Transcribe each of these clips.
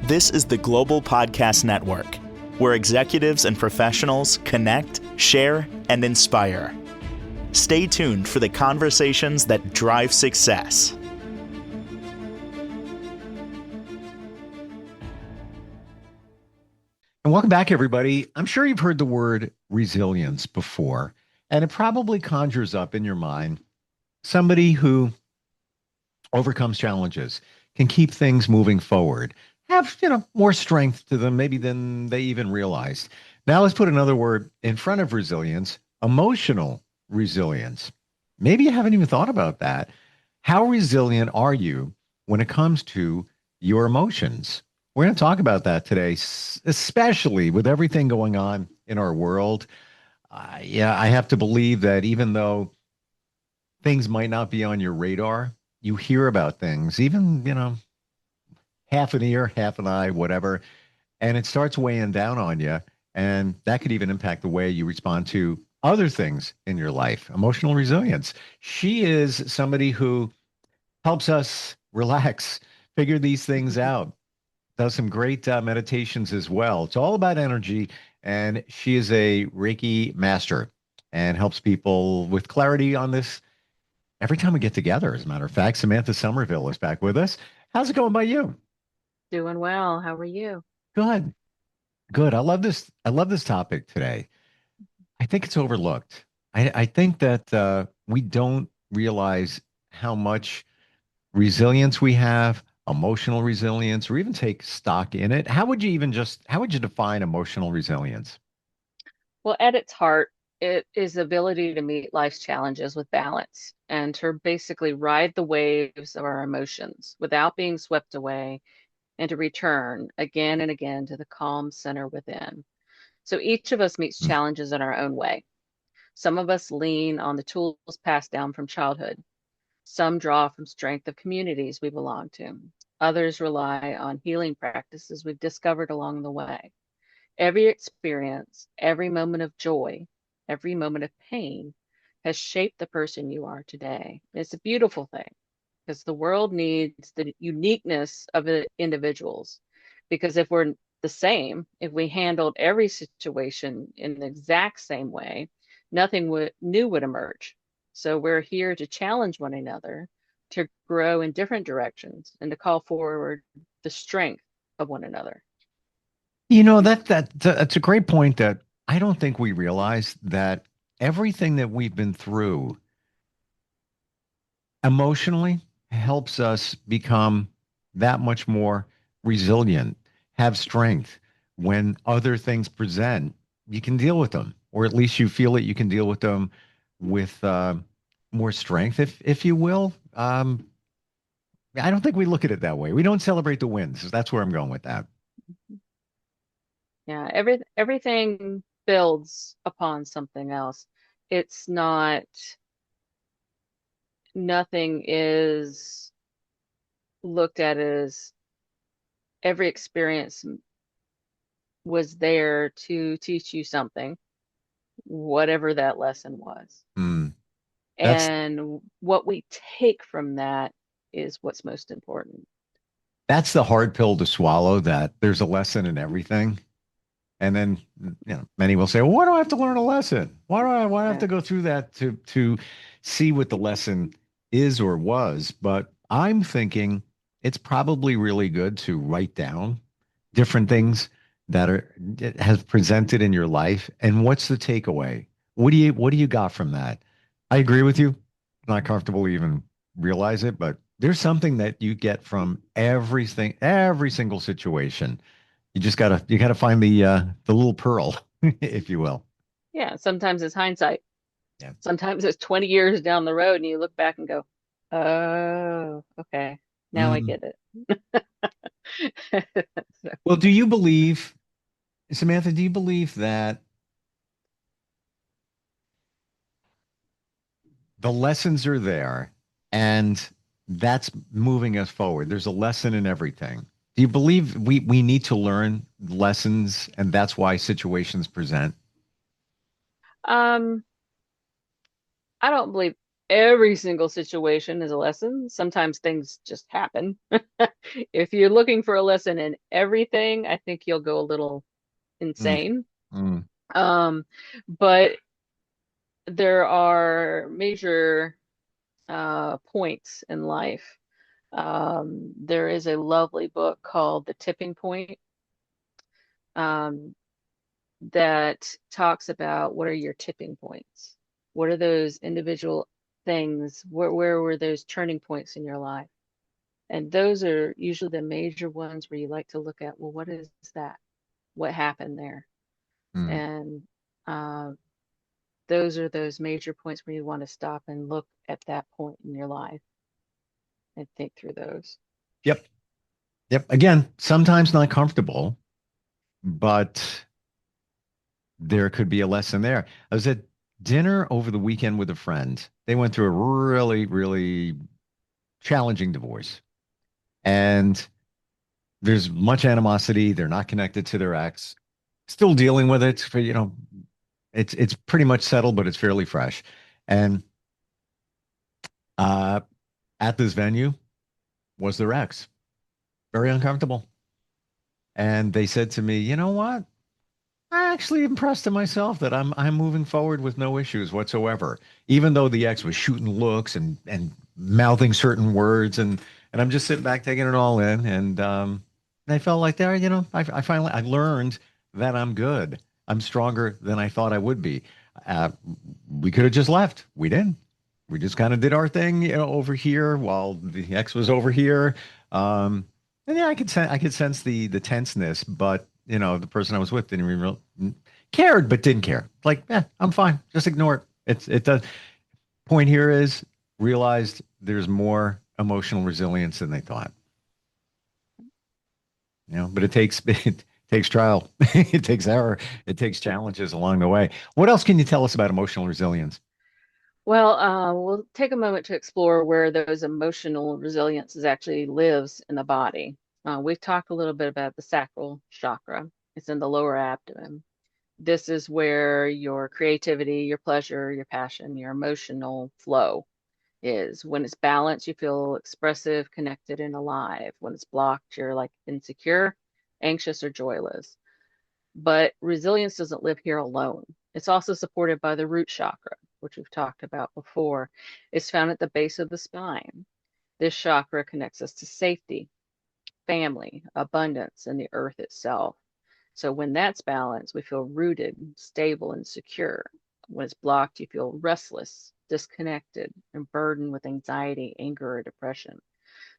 This is the Global Podcast Network, where executives and professionals connect, share, and inspire. Stay tuned for the conversations that drive success. And welcome back, everybody. I'm sure you've heard the word resilience before, and it probably conjures up in your mind somebody who overcomes challenges, can keep things moving forward, have, more strength to them maybe than they even realized. Now let's put another word in front of resilience, emotional resilience. Maybe you haven't even thought about that. How resilient are you when it comes to your emotions? We're going to talk about that today, especially with everything going on in our world. I have to believe that even though things might not be on your radar, you hear about things, even, half an ear, half an eye, whatever, and it starts weighing down on you. And that could even impact the way you respond to other things in your life. Emotional resilience. She is somebody who helps us relax, figure these things out, does some great meditations as well. It's all about energy. And she is a Reiki master and helps people with clarity on this every time we get together. As a matter of fact, Samantha Somervill is back with us. How's it going by you? Doing well. How are you? Good. Good. I love this. I love this topic today. I think it's overlooked. I think that we don't realize how much resilience we have, emotional resilience, or even take stock in it. How would you define emotional resilience? Well, at its heart, it is the ability to meet life's challenges with balance and to basically ride the waves of our emotions without being swept away and to return again and again to the calm center within. So each of us meets Mm. challenges in our own way. Some of us lean on the tools passed down from childhood. Some draw from strength of communities we belong to. Others rely on healing practices we've discovered along the way. Every experience, every moment of joy, every moment of pain has shaped the person you are today. It's a beautiful thing because the world needs the uniqueness of the individuals. Because if we're the same, if we handled every situation in the exact same way, new would emerge. So we're here to challenge one another, to grow in different directions, and to call forward the strength of one another. That's a great point that I don't think we realize that everything that we've been through emotionally helps us become that much more resilient, have strength when other things present. You can deal with them, or at least you feel that you can deal with them with more strength, if you will. I don't think we look at it that way. We don't celebrate the wins. That's where I'm going with that. Yeah, everything builds upon something else. It's not, nothing is looked at as every experience was there to teach you something, whatever that lesson was. Mm, that's And what we take from that is what's most important. that's the hard pill to swallow. That there's a lesson in everything. And then, many will say, well, why do I have to learn a lesson? Why do I have Yeah. to go through that to see what the lesson is or was? But I'm thinking it's probably really good to write down different things that are has presented in your life. And what's the takeaway? What do you got from that? I agree with you. I'm not comfortable even realize it, but there's something that you get from everything, every single situation. You gotta find the little pearl, if you will. Yeah, sometimes it's hindsight. Yeah. Sometimes it's 20 years down the road and you look back and go, oh, okay, now I Mm. get it. So, Well, do you believe, Samantha, do you believe that the lessons are there and that's moving us forward? There's a lesson in everything. Do you believe we need to learn lessons and that's why situations present? um, I don't believe. every single situation is a lesson. Sometimes things just happen. If you're looking for a lesson in everything, I think you'll go a little Mm, insane. mm, Um, but there are major points in life. There is a lovely book called The Tipping Point, um, that talks about what are your tipping points? What are those individual things? Where were those turning points in your life? And those are usually the major ones where you like to look at, well, what is that? What happened there? mm. And uh, those are those major points where you want to stop and look at that point in your life and think through those. Yep. Yep. Again, sometimes not comfortable, but there could be a lesson there. I was at dinner over the weekend with a friend. They went through a really, really challenging divorce. And there's much animosity. They're not connected to their ex. Still dealing with it. It's pretty much settled, but it's fairly fresh. And uh, at this venue was their ex. Very uncomfortable. And they said to me, you know what? I actually impressed to myself that I'm moving forward with no issues whatsoever, even though the ex was shooting looks and mouthing certain words, and I'm just sitting back taking it all in, and I felt like there, I finally I learned that I'm good. I'm stronger than I thought I would be. Uh, we could have just left. We didn't. We just kind of did our thing, over here while the ex was over here. Um, and yeah, I could sense the tenseness, but the person I was with didn't even cared, but didn't care. Like, I'm fine. Just ignore it. It does. Point here is realized there's more emotional resilience than they thought. But it takes it takes trial, it takes error, it takes challenges along the way. What else can you tell us about emotional resilience? Well, we'll take a moment to explore where those emotional resiliences actually lives in the body. We've talked a little bit about the sacral chakra. It's in the lower abdomen. This is where your creativity, your pleasure, your passion, your emotional flow is. When it's balanced, you feel expressive, connected, and alive. When it's blocked, you're like insecure, anxious, or joyless. But resilience doesn't live here alone. It's also supported by the root chakra, which we've talked about before. It's found at the base of the spine. This chakra connects us to safety, family, abundance, and the earth itself. So when that's balanced, we feel rooted, stable, and secure. When it's blocked, you feel restless, disconnected, and burdened with anxiety, anger, or depression.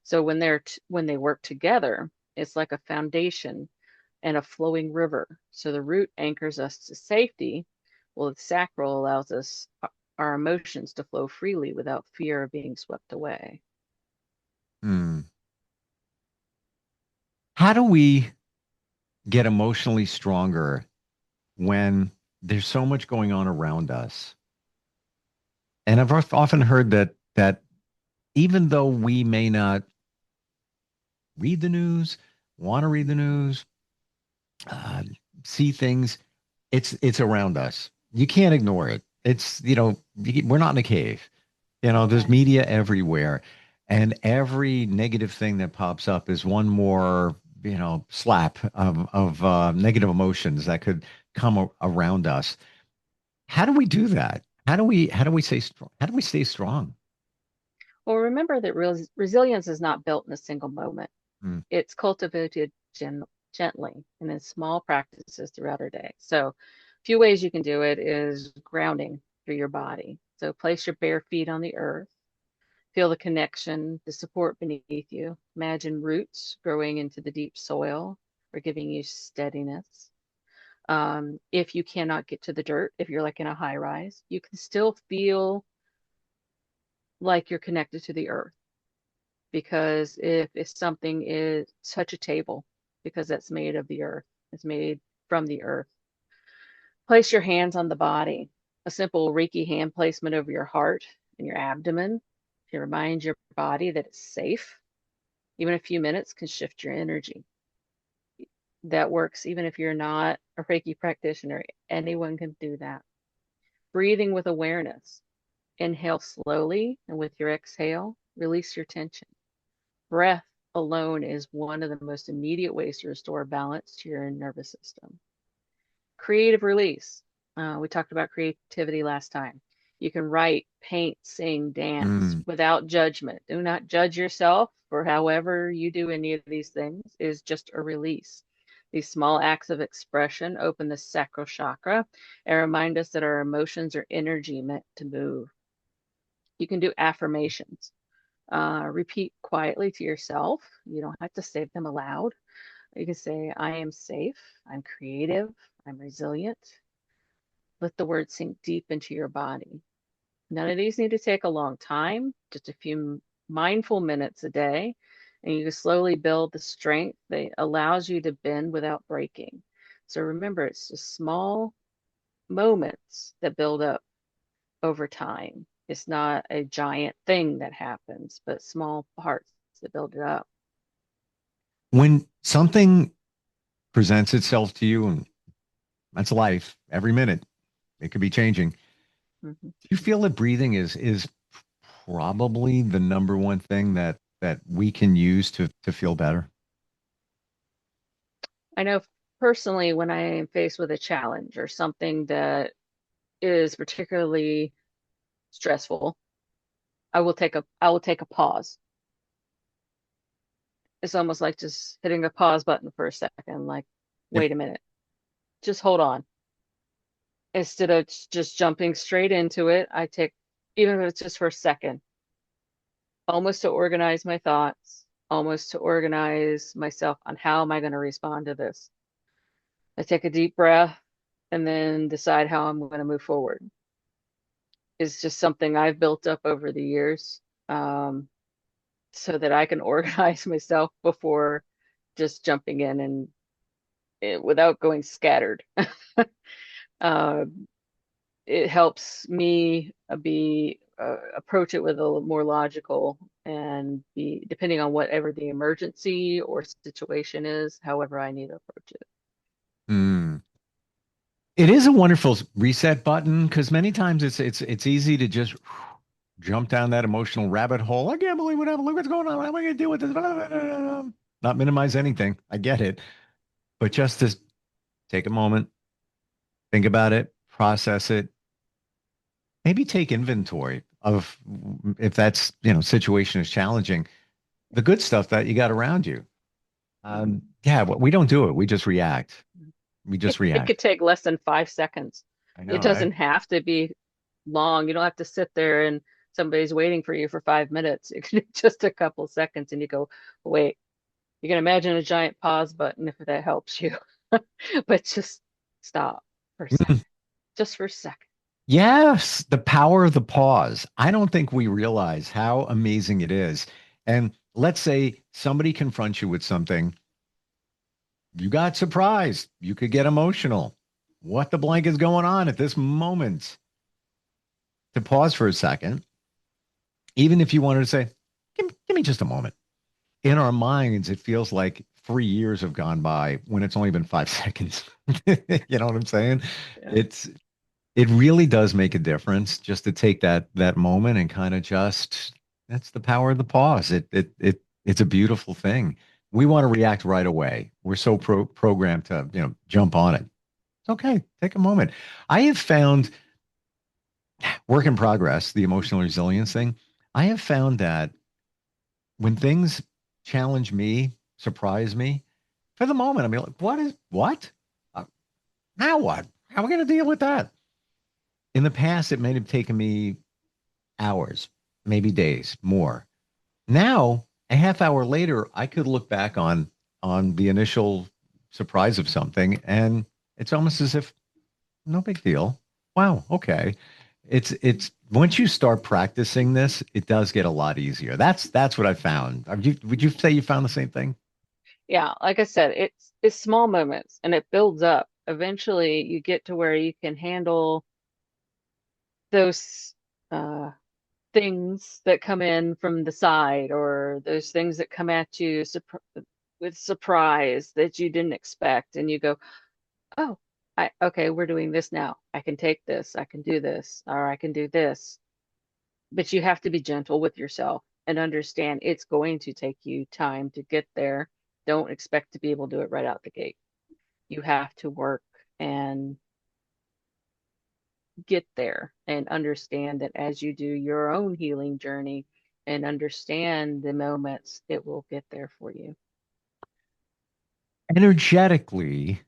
So when they work together, it's like a foundation and a flowing river. So the root anchors us to safety, while the sacral allows us our emotions to flow freely without fear of being swept away. Hmm. How do we get emotionally stronger when there's so much going on around us? And I've often heard that even though we may not read the news, want to read the news, uh, see things, it's around us. You can't ignore it. We're not in a cave. There's Right. media everywhere, and every negative thing that pops up is one more, slap of negative emotions that could come around us. How do we do that? How do we stay strong? How do we stay strong? Well, remember that resilience is not built in a single moment. Mm, It's cultivated gently and in small practices throughout our day. So, a few ways you can do it is grounding through your body. So, place your bare feet on the earth, feel the connection, the support beneath you. Imagine roots growing into the deep soil or giving you steadiness. If you cannot get to the dirt, if you're like in a high rise, you can still feel like you're connected to the earth, because if something is touch a table, because that's made of the earth, it's made from the earth. Place your hands on the body. A simple Reiki hand placement over your heart and your abdomen to remind your body that it's safe. Even a few minutes can shift your energy. That works even if you're not a Reiki practitioner. Anyone can do that. Breathing with awareness. Inhale slowly, and with your exhale, release your tension. Breath alone is one of the most immediate ways to restore balance to your nervous system. Creative release. We talked about creativity last time. You can write, paint, sing, dance Mm. without judgment. Do not judge yourself for however you do any of these things. It is just a release. These small acts of expression open the sacral chakra and remind us that our emotions are energy meant to move. You can do affirmations. Repeat quietly to yourself. You don't have to say them aloud. You can say, I am safe, I'm creative, I'm resilient. Let the words sink deep into your body. None of these need to take a long time, just a few mindful minutes a day, and you can slowly build the strength that allows you to bend without breaking. So remember, it's just small moments that build up over time. It's not a giant thing that happens, but small parts that build it up. When something presents itself to you, and that's life, every minute, it could be changing. Mhm. Do you feel that breathing is probably the number one thing that we can use to feel better? I know personally when I am faced with a challenge or something that is particularly stressful, I will take a pause. It's almost like just hitting a pause button for a second, like, Yep. wait a minute, just hold on. Instead of just jumping straight into it, I take, even if it's just for a second, almost to organize my thoughts, almost to organize myself on how am I going to respond to this. I take a deep breath and then decide how I'm going to move forward. It's just something I've built up over the years, um, so that I can organize myself before just jumping in and without going scattered. uh, it helps me be approach it with a little more logical and be depending on whatever the emergency or situation is, however I need to approach it. Mm. It is a wonderful reset button because many times it's easy to just jump down that emotional rabbit hole. I can't believe what happened. Look what's going on. What am I going to do with this? Not minimize anything. I get it, but just to take a moment, think about it, process it, maybe take inventory of if that's situation is challenging, the good stuff that you got around you. Yeah, we don't do it. We just react. We just It react. could take less than 5 seconds. I It know, right? doesn't have to be long. You don't have to sit there and somebody's waiting for you for 5 minutes. It can be just a couple seconds and you go, wait, you can imagine a giant pause button if that helps you. But just stop for a second, just for a second. Yes, the power of the pause. I don't think we realize how amazing it is. And let's say somebody confronts you with something, you got surprised, you could get emotional. What the blank is going on at this moment? To pause for a second, even if you wanted to say, give me just a moment. In our minds, it feels like 3 years have gone by when it's only been 5 seconds. You know what I'm saying? Yeah. It's It really does make a difference just to take that moment and kind of just that's the power of the pause. It's a beautiful thing. We want to react right away. We're so programmed to, jump on it. It's okay. Take a moment. I have found work in progress, the emotional resilience thing. I have found that when things challenge me, surprise me, for the moment, I mean, like, what? Uh, Now what? How are we going to deal with that? In the past, it may have taken me hours, maybe days, more. Now, a half hour later, I could look back on the initial surprise of something, and it's almost as if no big deal. Wow, okay. It's once you start practicing this, it does get a lot easier. That's what I found. Would you say you found the same thing? Yeah, like I said, it's small moments and it builds up. Eventually, you get to where you can handle those uh, things that come in from the side or those things that come at you with surprise that you didn't expect, and you go, "Oh, okay, we're doing this now. I can take this. I can do this, or I can do this." But you have to be gentle with yourself and understand it's going to take you time to get there. Don't expect to be able to do it right out the gate. You have to work and get there and understand that as you do your own healing journey and understand the moments, it will get there for you. Energetically,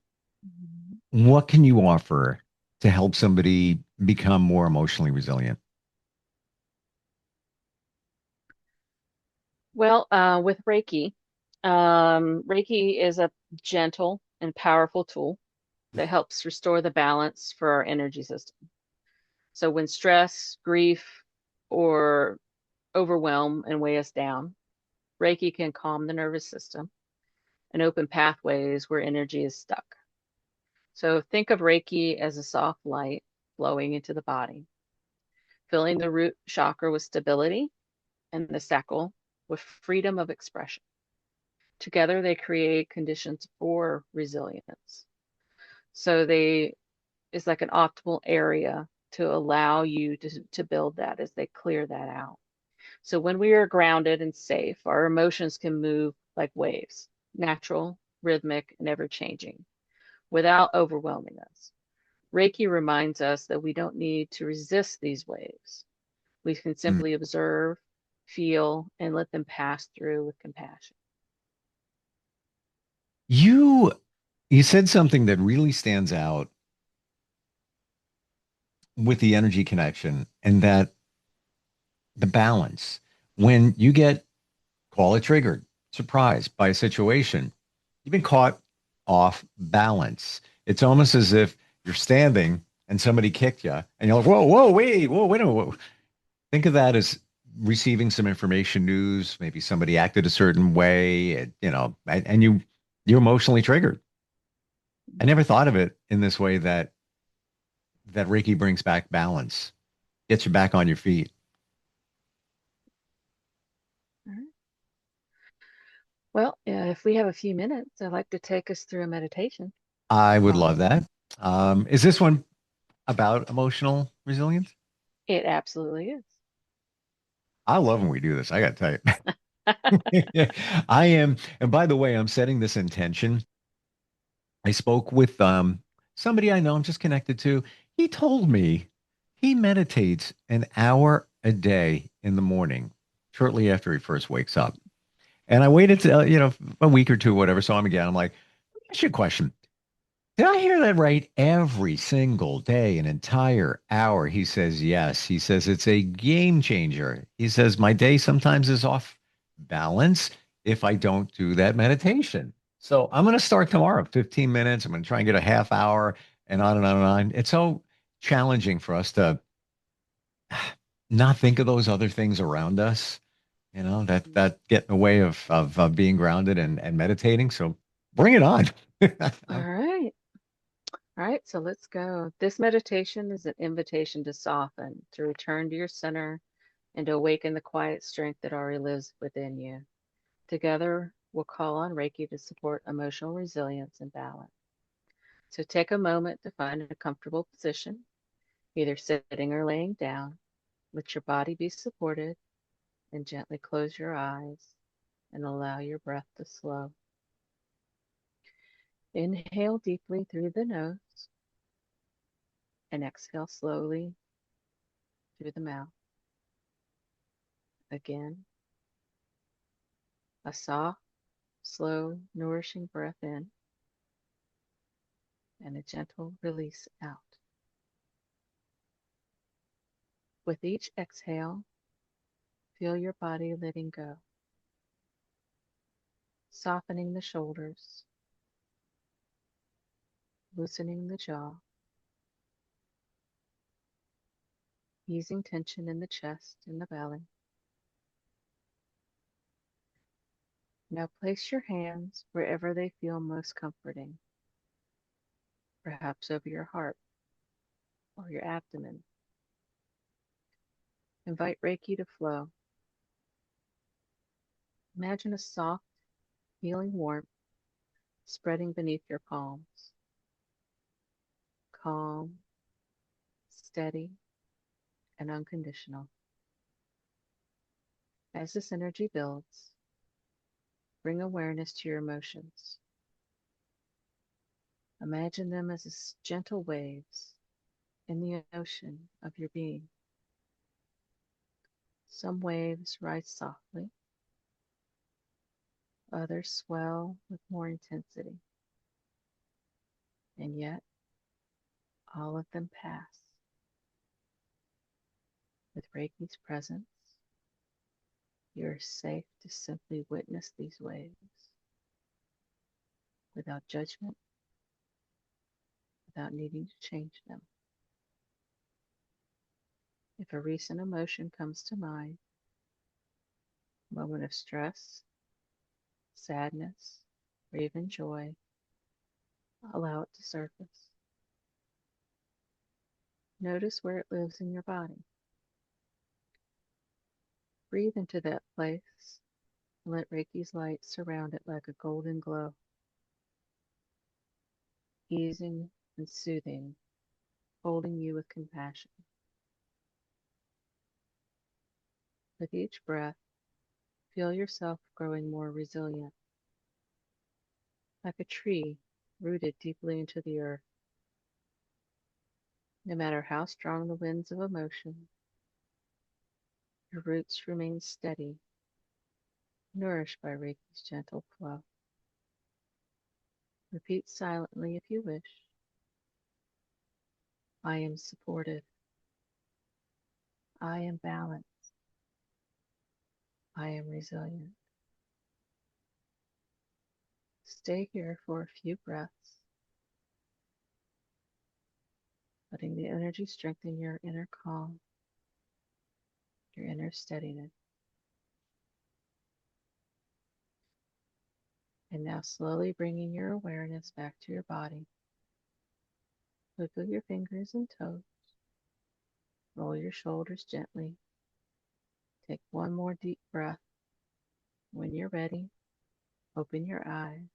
Mhm. what can you offer to help somebody become more emotionally resilient? Well, with Reiki, Reiki is a gentle and powerful tool that helps restore the balance for our energy system. So when stress, grief, or overwhelm and weigh us down, Reiki can calm the nervous system and open pathways where energy is stuck. So think of Reiki as a soft light flowing into the body, filling the root chakra with stability and the sacral with freedom of expression. Together, they create conditions for resilience. So they is like an optimal area to allow you to build that as they clear that out. So when we are grounded and safe, our emotions can move like waves, natural, rhythmic, and ever changing, without overwhelming us. Reiki reminds us that we don't need to resist these waves. We can Mm. simply observe, feel, and let them pass through with compassion. You you said something that really stands out with the energy connection, and that the balance. When you get, call it triggered, surprised by a situation, you've been caught off balance. It's almost as if you're standing and somebody kicked you, and you're like, whoa, whoa, wait, whoa, wait a minute. Whoa. Think of that as receiving some information, news. Maybe somebody acted a certain way, and you're emotionally triggered. I never thought of it in this way, that Reiki brings back balance, gets you back on your feet. All right. Well, if we have a few minutes, I'd like to take us through a meditation. I would love Um, that. Is this one about emotional resilience? it absolutely is. I love when we do this. I got to tell you. I am, and by the way, I'm setting this intention. I spoke with somebody I know, I'm just connected to. He told me he meditates an hour a day in the morning, shortly after he first wakes up. And I waited to, a week or two, whatever, saw him again. I'm like, let me ask you a question. Did I hear that right? Every single day, an entire hour. He says, yes. He says it's a game changer. He says, my day sometimes is off balance if I don't do that meditation. So I'm going to start tomorrow, 15 minutes. I'm going to try and get a half hour and on and on and on. It's so challenging for us to not think of those other things around us, that get in the way of being grounded and meditating. So bring it on. All right. All right. So let's go. This meditation is an invitation to soften, to return to your center, and to awaken the quiet strength that already lives within you. Together, we'll call on Reiki to support emotional resilience and balance. So take a moment to find a comfortable position, either sitting or laying down. Let your body be supported and gently close your eyes and allow your breath to slow. Inhale deeply through the nose and exhale slowly through the mouth. Again, a soft, slow, nourishing breath in and a gentle release out. With each exhale, feel your body letting go, softening the shoulders, loosening the jaw, easing tension in the chest and the belly. Now place your hands wherever they feel most comforting, perhaps over your heart or your abdomen. Invite Reiki to flow. Imagine a soft, healing warmth spreading beneath your palms. Calm, steady, and unconditional. As this energy builds, bring awareness to your emotions. Imagine them as gentle waves in the ocean of your being. Some waves rise softly, others swell with more intensity, and yet all of them pass. With Reiki's presence, you are safe to simply witness these waves without judgment, without needing to change them. If a recent emotion comes to mind, a moment of stress, sadness, or even joy, allow it to surface. Notice where it lives in your body. Breathe into that place and let Reiki's light surround it like a golden glow, easing and soothing, holding you with compassion. With each breath, feel yourself growing more resilient, like a tree rooted deeply into the earth. No matter how strong the winds of emotion, your roots remain steady, nourished by Reiki's gentle flow. Repeat silently if you wish. I am supported. I am balanced. I am resilient. Stay here for a few breaths, letting the energy strengthen your inner calm, your inner steadiness. And now slowly bringing your awareness back to your body. Wiggle your fingers and toes. Roll your shoulders gently. Take one more deep breath. When you're ready, open your eyes,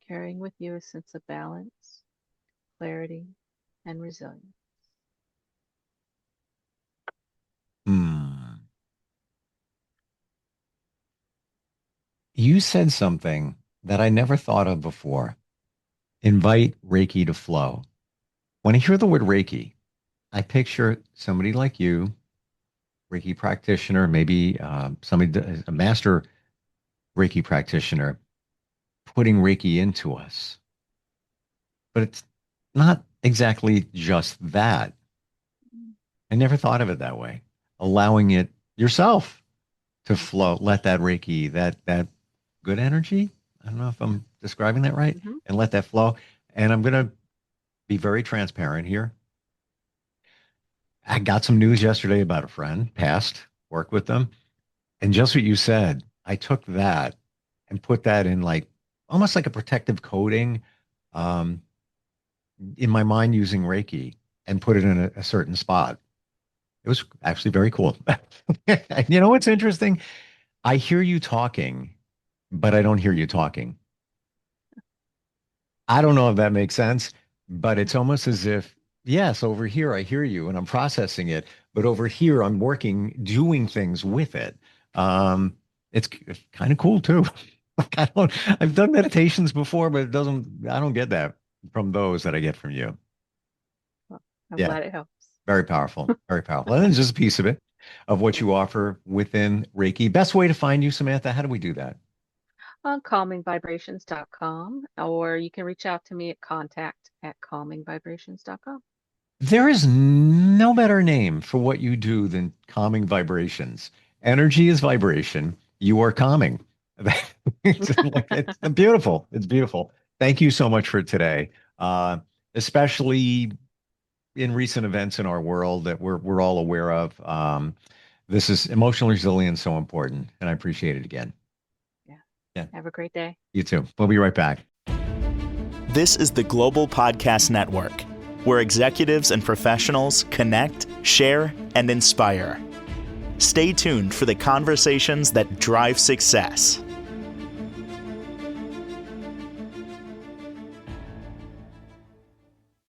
carrying with you a sense of balance, clarity, and resilience. You said something that I never thought of before. Invite Reiki to flow. When I hear the word Reiki, I picture somebody like you, Reiki practitioner, maybe a master Reiki practitioner, putting Reiki into us. But it's not exactly just that. I never thought of it that way. Allowing it yourself to flow, let that Reiki, that good energy. I don't know if I'm describing that right, Mm-hmm. and let that flow. And I'm going to be very transparent here. I got some news yesterday about a friend, passed, worked with them. And just what you said, I took that and put that in like almost like a protective coating um, in my mind using Reiki and put it in a certain spot. It was actually very cool. You know what's interesting? I hear you talking, but I don't hear you talking. I don't know if that makes sense, but it's almost as if, yes, over here I hear you and I'm processing it, but over here I'm working, doing things with it. Um, it's kind of cool too. Like I've done meditations before, but I don't get that from those that I get from you. Well, I'm Yeah, glad it helps. very powerful, very powerful. And it's just a piece of it, of what you offer within Reiki. Best way to find you, Samantha, how do we do that? On calmingvibrations.com, or you can reach out to me at contact@calmingvibrations.com. There is no better name for what you do than calming vibrations. Energy is vibration. You are calming. It's beautiful. It's beautiful. Thank you so much for today, especially in recent events in our world that we're all aware of. This is emotional resilience so important, and I appreciate it again. Yeah. Yeah. Have a great day. You too. We'll be right back. This is the Global Podcast Network, where executives and professionals connect, share, and inspire. Stay tuned for the conversations that drive success.